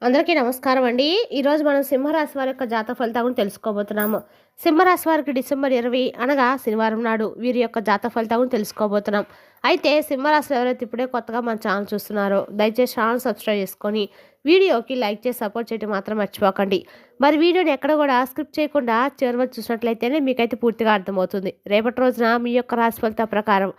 అందరికీ నమస్కారం అండి. ఈరోజు మనం సింహరాశి వారి యొక్క జాతక ఫలితాలను తెలుసుకోబోతున్నాము. సింహరాశి వారికి డిసెంబర్ 20 అనగా శనివారం నాడు వీరి యొక్క జాతక ఫలితాలను తెలుసుకోబోతున్నాం. అయితే సింహరాశిలో ఎవరైతే ఇప్పుడే కొత్తగా మన ఛానల్ చూస్తున్నారో దయచేసి ఛానల్ సబ్స్క్రైబ్ చేసుకొని వీడియోకి లైక్ చేసి సపోర్ట్ చేయడం మాత్రం మర్చిపోకండి. మరి వీడియోని ఎక్కడ కూడా స్క్రిప్ట్ చేయకుండా చివరి వరకు చూసినట్లయితేనే మీకైతే పూర్తిగా అర్థమవుతుంది. రేపటి రోజున మీ యొక్క రాశి ఫలిత ప్రకారం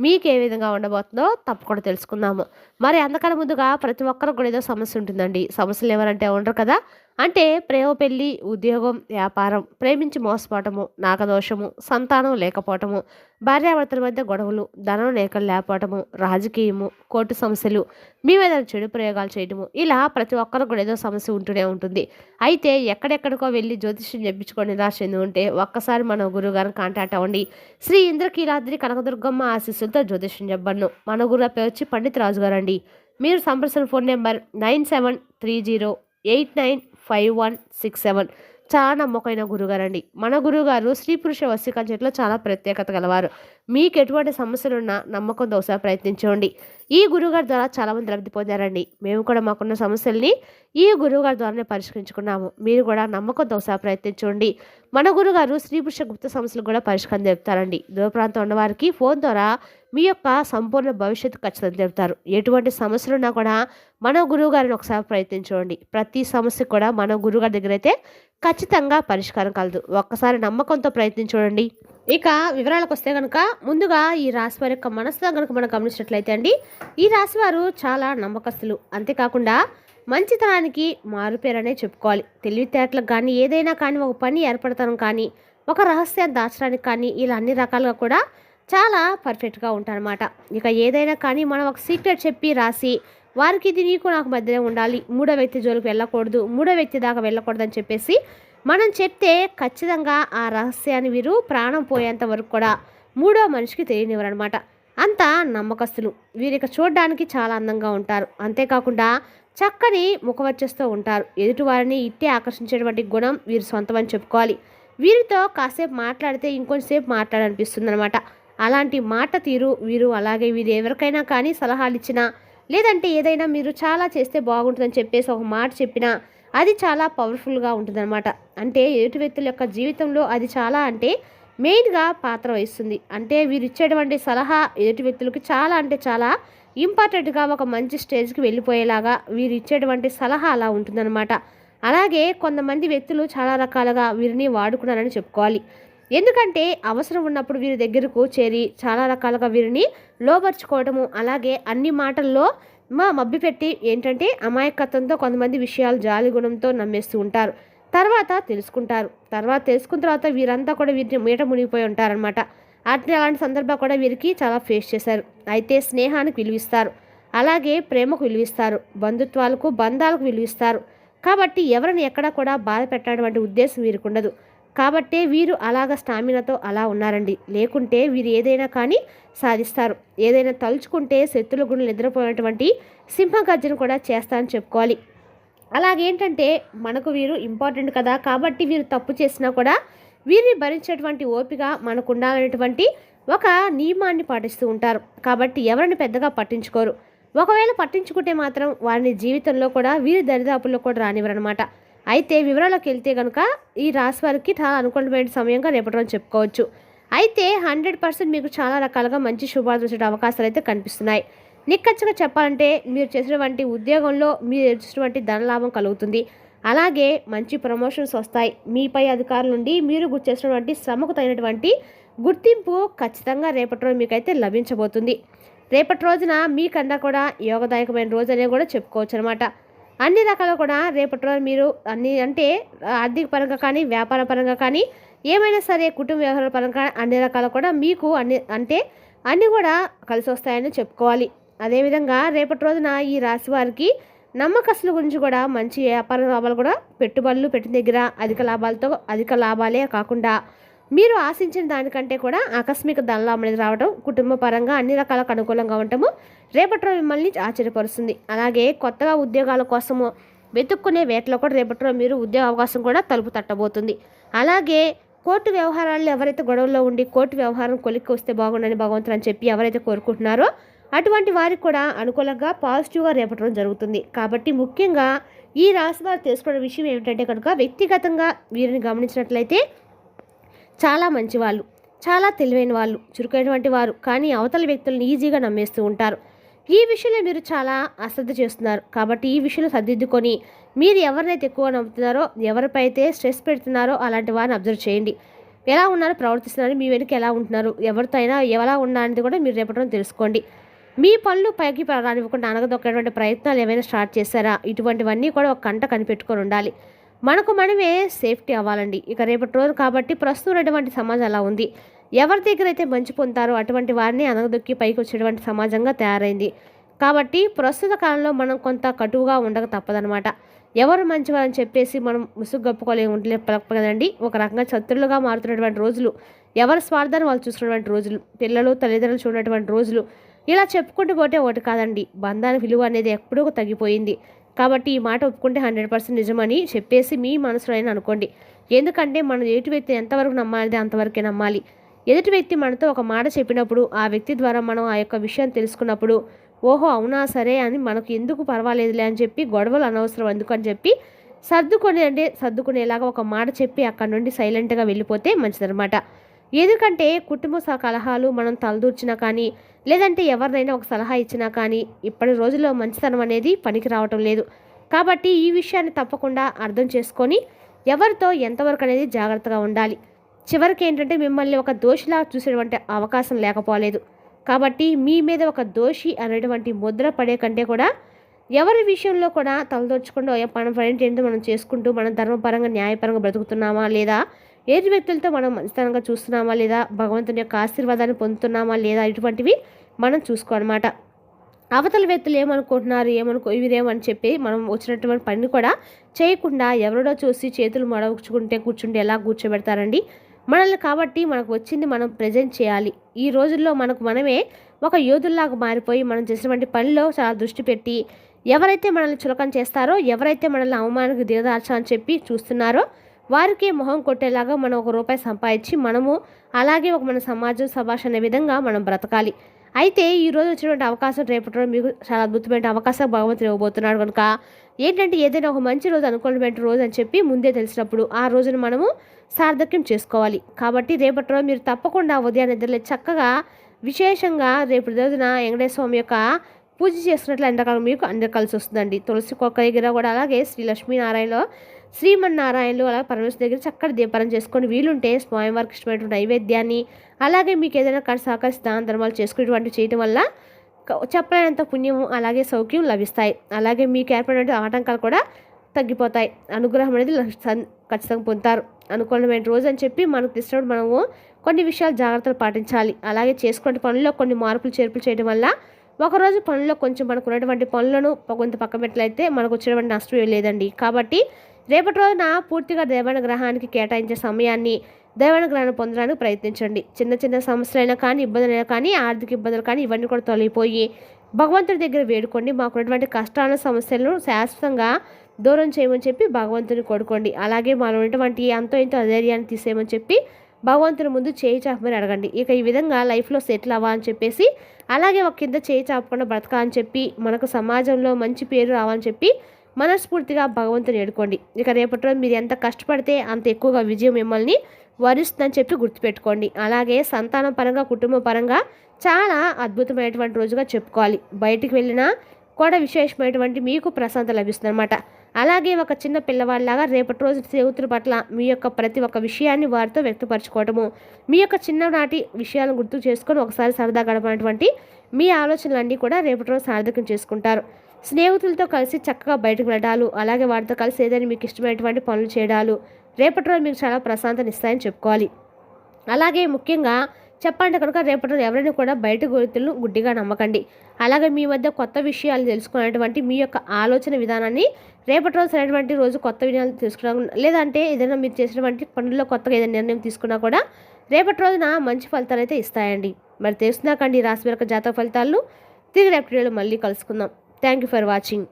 మీకు ఏ విధంగా ఉండబోతుందో తప్పకుండా తెలుసుకుందాము. మరి అంతకన్నా ముందుగా ప్రతి ఒక్కరికి కూడా ఏదో సమస్య ఉంటుందండి. సమస్యలు ఎవరంటే ఉండరు కదా. అంటే ప్రేమ, పెళ్లి, ఉద్యోగం, వ్యాపారం, ప్రేమించి మోసపోవటము, నాగదోషము, సంతానం లేకపోవటము, భార్యాభర్తల మధ్య గొడవలు, ధనం లేకపోవటము, రాజకీయము, కోర్టు సమస్యలు, మీ మీద చెడు ప్రయోగాలు చేయటము, ఇలా ప్రతి ఒక్కరికి కూడా ఏదో సమస్య ఉంటూనే ఉంటుంది. అయితే ఎక్కడెక్కడికో వెళ్ళి జ్యోతిష్యం చెప్పించుకొని నిరాశ చెంది ఉంటే ఒక్కసారి మన గురువుగారిని కాంటాక్ట్ అవ్వండి. శ్రీ ఇంద్రకీలాద్రి కనకదుర్గమ్మ ఆశీస్సులతో జ్యోతిష్యం చెప్పను. మన గురువు పేరు వచ్చి పండిత్ రాజు గారండి. మీరు సంప్రదించిన ఫోన్ నెంబర్ 9730895167. చాలా నమ్మకమైన గురుగారండి. మన గురువుగారు స్త్రీ పురుష వశీకరణలో చాలా ప్రత్యేకత గలవారు. మీకు ఎటువంటి సమస్యలున్నా నమ్మకంతో ఒకసారి ప్రయత్నించండి. ఈ గురువుగారి ద్వారా చాలామంది లబ్ధి పొందారండి. మేము కూడా మాకున్న సమస్యల్ని ఈ గురువుగారి ద్వారానే పరిష్కరించుకున్నాము. మీరు కూడా నమ్మకంతో ఒకసారి ప్రయత్నించండి. మన గురుగారు స్త్రీ పురుష గుప్త సమస్యలు కూడా పరిష్కారం చెప్తారండి. దూర ప్రాంతం ఉన్నవారికి ఫోన్ ద్వారా మీ యొక్క సంపూర్ణ భవిష్యత్తు ఖచ్చితంగా చెప్తారు. ఎటువంటి సమస్యలున్నా కూడా మన గురువు గారిని ఒకసారి ప్రయత్నించండి. ప్రతి సమస్య కూడా మన గురువుగారి దగ్గర అయితే ఖచ్చితంగా పరిష్కారం కలదు. ఒక్కసారి నమ్మకంతో ప్రయత్నించండి. ఇక వివరాలకు వస్తే కనుక ముందుగా ఈ రాశి వారి యొక్క మనసులో కనుక మనం గమనించినట్లయితే అండి, ఈ రాశి వారు చాలా నమ్మకస్తులు. అంతేకాకుండా మంచితనానికి మారుపేరనే చెప్పుకోవాలి. తెలివితేటలకు కానీ ఏదైనా కానీ ఒక పని ఏర్పడతాం కానీ ఒక రహస్యాన్ని దాచడానికి కానీ ఇలా అన్ని రకాలుగా కూడా చాలా పర్ఫెక్ట్గా ఉంటారన్నమాట. ఇక ఏదైనా కానీ మనం ఒక సీక్రెట్ చెప్పి రాసి వారికి ఇది నీకు నాకు మధ్యనే ఉండాలి, మూడో వ్యక్తి జోలికి వెళ్ళకూడదు, మూడో వ్యక్తి దాకా వెళ్ళకూడదు అని చెప్పేసి మనం చెప్తే ఖచ్చితంగా ఆ రహస్యాన్ని వీరు ప్రాణం పోయేంత వరకు కూడా మూడో మనిషికి తెలియనివ్వరు అనమాట. అంత నమ్మకస్తులు. వీరికి చూడడానికి చాలా అందంగా ఉంటారు. అంతేకాకుండా చక్కని ముఖవర్చస్తో ఉంటారు. ఎదుటివారిని ఇట్టే ఆకర్షించేటువంటి గుణం వీరి సొంతం అని చెప్పుకోవాలి. వీరితో కాసేపు మాట్లాడితే ఇంకొంచెంసేపు మాట్లాడాలనిపిస్తుంది అనమాట. అలాంటి మాట తీరు వీరు. అలాగే వీరు ఎవరికైనా కానీ సలహాలు ఇచ్చినా లేదంటే ఏదైనా మీరు చాలా చేస్తే బాగుంటుందని చెప్పేసి ఒక మాట చెప్పినా అది చాలా పవర్ఫుల్గా ఉంటుందన్నమాట. అంటే ఎదుటి వ్యక్తుల యొక్క జీవితంలో అది చాలా అంటే మెయిన్గా పాత్ర వహిస్తుంది. అంటే వీరు ఇచ్చేటువంటి సలహా ఎదుటి వ్యక్తులకి చాలా అంటే చాలా ఇంపార్టెంట్గా ఒక మంచి స్టేజ్కి వెళ్ళిపోయేలాగా వీరు ఇచ్చేటువంటి సలహా అలా ఉంటుందన్నమాట. అలాగే కొంతమంది వ్యక్తులు చాలా రకాలుగా వీరిని వాడుకున్నారని చెప్పుకోవాలి. ఎందుకంటే అవసరం ఉన్నప్పుడు వీరి దగ్గరకు చేరి చాలా రకాలుగా వీరిని లోపరుచుకోవడము, అలాగే అన్ని మాటల్లో మభ్యపెట్టి ఏంటంటే అమాయకత్వంతో కొంతమంది విషయాలు జాలి గుణంతో నమ్మేస్తూ ఉంటారు. తర్వాత తెలుసుకుంటారు. తెలుసుకున్న తర్వాత వీరంతా కూడా వీరిని మీట మునిగిపోయి ఉంటారనమాట. అలాంటి సందర్భాలు కూడా వీరికి చాలా ఫేస్ చేశారు. అయితే స్నేహానికి విలువిస్తారు, అలాగే ప్రేమకు విలువిస్తారు, బంధాలకు విలువిస్తారు. కాబట్టి ఎవరిని ఎక్కడా కూడా బాధ పెట్టడానికి ఉద్దేశం వీరికి ఉండదు. కాబట్టే వీరు అలాగ స్టామినాతో అలా ఉన్నారండి. లేకుంటే వీరు ఏదైనా కానీ సాధిస్తారు. ఏదైనా తలుచుకుంటే శత్రుల గుండెలు నిద్రపోయినటువంటి సింహగర్జన కూడా చేస్తారని చెప్పుకోవాలి. అలాగేంటంటే మనకు వీరు ఇంపార్టెంట్ కదా. కాబట్టి వీరు తప్పు చేసినా కూడా వీరిని భరించేటువంటి ఓపిక మనకు ఉండాలనేటువంటి ఒక నియమాన్ని పాటిస్తూ ఉంటారు. కాబట్టి ఎవరిని పెద్దగా పట్టించుకోరు. ఒకవేళ పట్టించుకుంటే మాత్రం వారిని జీవితంలో కూడా వీరి దరిదాపుల్లో కూడా రానివ్వరనమాట. అయితే వివరాలకు వెళ్తే కనుక ఈ రాశి వారికి చాలా అనుకూలమైన సమయంగా రేపటి రోజు చెప్పుకోవచ్చు. అయితే 100% మీకు చాలా రకాలుగా మంచి శుభాలు చూసే అవకాశాలు అయితే కనిపిస్తున్నాయి. నిక్కచ్చిగా చెప్పాలంటే మీరు చేసినటువంటి ఉద్యోగంలో మీరు చేసినటువంటి ధనలాభం కలుగుతుంది. అలాగే మంచి ప్రమోషన్స్ వస్తాయి. మీపై అధికారుల నుండి మీరు చేసినటువంటి శ్రమకు తగినటువంటి గుర్తింపు ఖచ్చితంగా రేపటి రోజు మీకైతే లభించబోతుంది. రేపటి రోజున మీకన్నా కూడా యోగదాయకమైన రోజు అనేది కూడా చెప్పుకోవచ్చు అనమాట. అన్ని రకాలు కూడా రేపటి రోజు మీరు అన్ని అంటే ఆర్థిక పరంగా కానీ వ్యాపార పరంగా కానీ ఏమైనా సరే కుటుంబ వ్యవహారాల పరంగా అన్ని రకాలు కూడా మీకు అన్నీ కూడా కలిసి వస్తాయని చెప్పుకోవాలి. అదేవిధంగా రేపటి రోజున ఈ రాశి వారికి నమ్మకస్తుల గురించి కూడా మంచి వ్యాపార లాభాలు కూడా పెట్టుబడులు పెట్టిన దగ్గర అధిక లాభాలే కాకుండా మీరు ఆశించిన దానికంటే కూడా ఆకస్మిక ధనలాభం అనేది రావడం, కుటుంబ పరంగా అన్ని రకాలకు అనుకూలంగా ఉండటము రేపటి రోజు మిమ్మల్ని ఆశ్చర్యపరుస్తుంది. అలాగే కొత్తగా ఉద్యోగాల కోసము వెతుక్కునే వేటలో కూడా రేపటి రోజు మీరు ఉద్యోగ అవకాశం కూడా తలుపు తట్టబోతుంది. అలాగే కోర్టు వ్యవహారాలు ఎవరైతే గొడవల్లో ఉండి కోర్టు వ్యవహారం కొలిక్కి వస్తే బాగుండని భగవంతుడు అని చెప్పి ఎవరైతే కోరుకుంటున్నారో అటువంటి వారికి కూడా అనుకూలంగా పాజిటివ్గా రేపటి రోజు జరుగుతుంది. కాబట్టి ముఖ్యంగా ఈ రాశి వారు తెలుసుకున్న విషయం ఏమిటంటే కనుక, వ్యక్తిగతంగా వీరిని గమనించినట్లయితే చాలా మంచివాళ్ళు, చాలా తెలివైన వాళ్ళు, చురుకైనటువంటి వారు, కానీ అవతల వ్యక్తులను ఈజీగా నమ్మేస్తూ ఉంటారు. ఈ విషయంలో మీరు చాలా అశ్రద్ధ చేస్తున్నారు. కాబట్టి ఈ విషయంలో సర్దిద్దుకొని మీరు ఎవరినైతే ఎక్కువ నమ్ముతున్నారో, ఎవరిపై అయితే స్ట్రెస్ పెడుతున్నారో అలాంటి వారిని అబ్జర్వ్ చేయండి. ఎలా ఉన్నారో, ప్రవర్తిస్తున్నారు, మీ వెనుక ఎలా ఉంటున్నారు, ఎవరితో అయినా ఎలా ఉన్నారనేది కూడా మీరు రేపటి రోజు తెలుసుకోండి. మీ పనులు పైకి రానివ్వకుండా అనగదొక్కేటువంటి ప్రయత్నాలు ఏమైనా స్టార్ట్ చేశారా, ఇటువంటివన్నీ కూడా ఒక కంట కనిపెట్టుకొని ఉండాలి. మనకు మనమే సేఫ్టీ అవ్వాలండి. ఇక రేపటి రోజు కాబట్టి ప్రస్తుతం ఉన్నటువంటి సమాజం అలా ఉంది. ఎవరి దగ్గర అయితే మంచి పొందుతారో అటువంటి వారిని అనగదొక్కి పైకి వచ్చేటువంటి సమాజంగా తయారైంది. కాబట్టి ప్రస్తుత కాలంలో మనం కొంత కటువుగా ఉండక తప్పదనమాట. ఎవరు మంచివారని చెప్పేసి మనం ముసుగొప్పుకోలేము కదండి. ఒక రకంగా శత్రులుగా మారుతున్నటువంటి రోజులు, ఎవరి స్వార్థాన్ని వాళ్ళు చూసుకున్నటువంటి రోజులు, పిల్లలు తల్లిదండ్రులు చూడటువంటి రోజులు, ఇలా చెప్పుకుంటూ పోతే ఒకటి కాదండి. బంధానికి విలువ అనేది ఎప్పుడూ తగ్గిపోయింది. కాబట్టి ఈ మాట ఒప్పుకుంటే 100% నిజమని చెప్పేసి మీ మనసులో అయినా అనుకోండి. ఎందుకంటే మనం ఎదుటి వ్యక్తి ఎంతవరకు నమ్మాలి అంతవరకే నమ్మాలి. ఎదుటి వ్యక్తి మనతో ఒక మాట చెప్పినప్పుడు, ఆ వ్యక్తి ద్వారా మనం ఆ యొక్క విషయం తెలుసుకున్నప్పుడు, ఓహో అవునా సరే అని మనకు ఎందుకు పర్వాలేదులే అని చెప్పి గొడవలు అనవసరం ఎందుకు అని చెప్పి సర్దుకునేలాగా ఒక మాట చెప్పి అక్కడ నుండి సైలెంట్గా వెళ్ళిపోతే మంచిదన్నమాట. ఎందుకంటే కుటుంబ కలహాలు మనం తలదూర్చినా కానీ, లేదంటే ఎవరినైనా ఒక సలహా ఇచ్చినా కానీ ఇప్పటి రోజుల్లో మంచితనం అనేది పనికి రావటం లేదు. కాబట్టి ఈ విషయాన్ని తప్పకుండా అర్థం చేసుకొని ఎవరితో ఎంతవరకు అనేది జాగ్రత్తగా ఉండాలి. చివరికి ఏంటంటే మిమ్మల్ని ఒక దోషిలా చూసేటువంటి అవకాశం లేకపోలేదు. కాబట్టి మీ మీద ఒక దోషి అనేటువంటి ముద్ర పడే కంటే కూడా ఎవరి విషయంలో కూడా తలదోర్చకుండా మన ఫ్రెండ్ ఏంటో మనం చేసుకుంటూ మనం ధర్మపరంగా న్యాయపరంగా బ్రతుకుతున్నామా లేదా, ఏది వ్యక్తులతో మనం మంచితనంగా చూస్తున్నామా లేదా, భగవంతుని యొక్క ఆశీర్వాదాన్ని పొందుతున్నామా లేదా, ఇటువంటివి మనం చూసుకోనమాట. అవతల వ్యక్తులు ఏమనుకుంటున్నారు వీరేమని చెప్పి మనం వచ్చినటువంటి పని కూడా చేయకుండా ఎవరిడో చూసి చేతులు కూర్చుంటే ఎలా కూర్చోబెడతారండి మనల్ని. కాబట్టి మనకు వచ్చింది మనం ప్రజెంట్ చేయాలి. ఈ రోజుల్లో మనకు మనమే ఒక యోధుల్లాగా మారిపోయి మనం చేసినటువంటి పనిలో చాలా దృష్టి పెట్టి ఎవరైతే మనల్ని చులకన చేస్తారో, ఎవరైతే మనల్ని అవమానానికి దిగదార్చని చెప్పి చూస్తున్నారో వారికి మొహం కొట్టేలాగా మనం ₹1 సంపాదించి మనము అలాగే మన సమాజం సభాష అనే విధంగా మనం బ్రతకాలి. అయితే ఈరోజు వచ్చినటువంటి అవకాశం రేపటి రోజు మీకు చాలా అద్భుతమైన అవకాశం భగవంతుడు ఇవ్వబోతున్నాడు. కనుక ఏంటంటే ఏదైనా ఒక మంచి రోజు, అనుకూలమైన రోజు అని చెప్పి ముందే తెలిసినప్పుడు ఆ రోజును మనము సార్థక్యం చేసుకోవాలి. కాబట్టి రేపటి రోజు మీరు తప్పకుండా ఉదయం నిద్రలే చక్కగా విశేషంగా రేపు రోజున వెంకటేశ్వర స్వామి యొక్క పూజ చేసుకున్నట్లు ఎండాకాలం మీకు అందరు కలిసి వస్తుందండి. తులసి కొక్క దగ్గర కూడా అలాగే శ్రీ లక్ష్మీనారాయణలో శ్రీమన్నారాయణలు అలాగే పరమేశ్వర దగ్గర చక్కటి దీపారం చేసుకొని వీలుంటే స్వామివారికి ఇష్టమైనటువంటి నైవేద్యాన్ని అలాగే మీకు ఏదైనా సహకరిసి దాన ధర్మాలు చేసుకునేటువంటి చేయడం వల్ల చెప్పలేనంత పుణ్యము అలాగే సౌఖ్యం లభిస్తాయి. అలాగే మీకు ఏర్పడిన ఆటంకాలు కూడా తగ్గిపోతాయి. అనుగ్రహం అనేది ఖచ్చితంగా పొందుతారు. అనుకూలమైన రోజు అని చెప్పి మనకు తెలిసినప్పుడు మనము కొన్ని విషయాలు జాగ్రత్తలు పాటించాలి. అలాగే చేసుకునే పనుల్లో కొన్ని మార్పులు చేర్పులు చేయడం వల్ల ఒకరోజు పనుల్లో కొంచెం మనకు ఉన్నటువంటి పనులను కొంత పక్క పెట్టలైతే మనకు వచ్చినటువంటి నష్టం లేదండి. కాబట్టి రేపటి రోజున పూర్తిగా దైవానుగ్రహానికి కేటాయించే సమయాన్ని దైవానుగ్రహాన్ని పొందడానికి ప్రయత్నించండి. చిన్న చిన్న సమస్యలైనా కానీ, ఇబ్బందులైనా కానీ, ఆర్థిక ఇబ్బందులు కానీ ఇవన్నీ కూడా తొలగిపోయి భగవంతుడి దగ్గర వేడుకోండి. మాకున్నటువంటి కష్టాలను సమస్యలను శాశ్వతంగా దూరం చేయమని చెప్పి భగవంతుని కోరుకోండి. అలాగే మాలో ఉన్నటువంటి అంతో ఇంతో అధైర్యాన్ని తీసేయమని చెప్పి భగవంతుని ముందు చేయి చాపమని అడగండి. ఇక ఈ విధంగా లైఫ్లో సెటిల్ అవ్వాలని చెప్పేసి, అలాగే ఒక కింద చేయి చాపకుండా బ్రతకాలని చెప్పి, మనకు సమాజంలో మంచి పేరు రావాలని చెప్పి మనస్ఫూర్తిగా భగవంతుని వేడుకోండి. ఇక రేపటి రోజు మీరు ఎంత కష్టపడితే అంత ఎక్కువగా విజయం మిమ్మల్ని వరిస్తుందని చెప్పి గుర్తుపెట్టుకోండి. అలాగే సంతానం పరంగా, కుటుంబ పరంగా చాలా అద్భుతమైనటువంటి రోజుగా చెప్పుకోవాలి. బయటికి వెళ్ళినా కూడా విశేషమైనటువంటి మీకు ప్రశాంతత లభిస్తుంది అనమాట. అలాగే ఒక చిన్న పిల్లవాళ్ళలాగా రేపటి రోజు స్నేహితుల పట్ల మీ యొక్క ప్రతి ఒక్క విషయాన్ని వారితో వ్యక్తపరచుకోవటము, మీ యొక్క చిన్ననాటి విషయాలను గుర్తు చేసుకొని ఒకసారి సరదా గడపనటువంటి మీ ఆలోచనలన్నీ కూడా రేపటి రోజు సార్థకం చేసుకుంటారు. స్నేహితులతో కలిసి చక్కగా బయటకు వెళ్ళడాలు, అలాగే వారితో కలిసి ఏదైనా మీకు ఇష్టమైనటువంటి పనులు చేయడాలు రేపటి రోజు మీకు చాలా ప్రశాంతత ఇస్తాయని చెప్పుకోవాలి. అలాగే ముఖ్యంగా చెప్పండి కనుక రేపటి రోజు ఎవరైనా కూడా బయట గుర్తులను గుడ్డిగా నమ్మకండి. అలాగే మీ మధ్య కొత్త విషయాలు తెలుసుకునేటువంటి మీ యొక్క ఆలోచన విధానాన్ని రేపటి రోజు సరైనటువంటి రోజు కొత్త విషయాలు తెలుసుకోవడం, లేదంటే ఏదైనా మీరు చేసినటువంటి పనుల్లో కొత్తగా ఏదైనా నిర్ణయం తీసుకున్నా కూడా రేపటి రోజున మంచి ఫలితాలు అయితే ఇస్తాయండి. మరి తెలుసుకున్నాకండి రాశి యొక్క జాతక ఫలితాలను తిరిగి రేపటి రోజు మళ్ళీ కలుసుకుందాం. Thank you for watching.